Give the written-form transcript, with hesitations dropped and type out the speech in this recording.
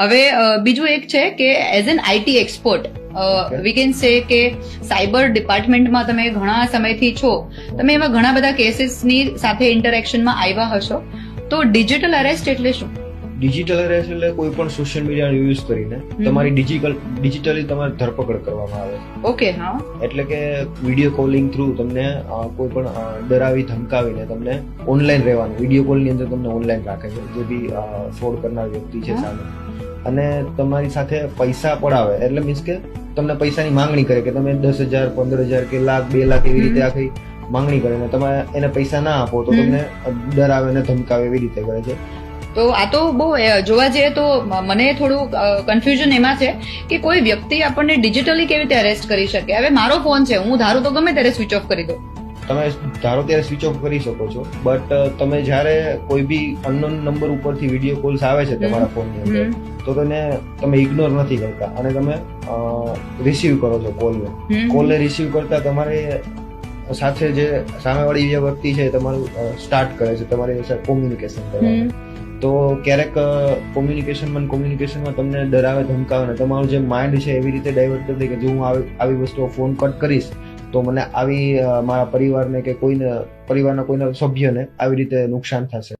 હવે બીજું એક છે કે as an IT expert we can say કે સાયબર ડિપાર્ટમેન્ટમાં તમે ઘણા સમયથી છો, તમે એવા ઘણા બધા કેસીસની સાથે ઇન્ટરેક્શનમાં આવ્યા હશો, તો ડિજિટલ અરેસ્ટ એટલે શું? ડિજિટલ અરેસ્ટ એટલે કોઈ પણ સોશિયલ મીડિયાનો યુઝ કરીને તમારી ડિજિટલી તમારી ધરપકડ કરવામાં આવે છે. ઓકે, હા. એટલે કે વિડીયો કોલિંગ થ્રુ તમને કોઈ પણ ડરાવી ધમકાવીને તમને ઓનલાઈન રહેવાનું, વિડીયો કોલની અંદર તમને ઓનલાઈન રાખે છે, જે બી ફ્રોડ કરનાર વ્યક્તિ છે સામે, અને તમારી સાથે પૈસા પડાવે, એટલે મીન્સ કે તમને પૈસાની માંગણી કરે કે તમે 10,000, 15,000 કે લાખ, 2 લાખ એવી રીતે આખી માંગણી કરે, ને તમે એને પૈસા ના આપો તો તમને ડરાવે ને ધમકાવે એવી રીતે કરે છે. તો આ તો બહુ જોવા જઈએ તો મને થોડું કન્ફ્યુઝન એમાં છે કે કોઈ વ્યક્તિ આપણને ડિજિટલી કેવી રીતે અરેસ્ટ કરી શકે. હવે મારો ફોન છે, હું ધારું તો ગમે ત્યારે સ્વિચ ઓફ કરી દઉં. તમે ધારો ત્યારે સ્વિચ ઓફ કરી શકો છો, બટ તમે જ્યારે કોઈ બી અનનોન નંબર ઉપરથી વિડીયો કોલ્સ આવે છે તમારા ફોનની અંદર, તો તમે ઇગ્નોર નથી કરતા અને તમે રિસીવ કરો છો કોલને રિસીવ કરતા તમારે સાથે જે સામેવાળી જે વ્યક્તિ છે તમારું સ્ટાર્ટ કરે છે તમારી સાથે કોમ્યુનિકેશન કરવાનું. તો ક્યારેક કોમ્યુનિકેશનમાં તમને ડરાવે ધમકાવે ને તમારું જે માઇન્ડ છે એવી રીતે ડાયવર્ટ કરી દે કે જો હું આવી વસ્તુઓ ફોન કટ કરીશ તો મને આવી મારા પરિવારને કે પરિવારના કોઈના સભ્યને આવી રીતે નુકસાન થશે.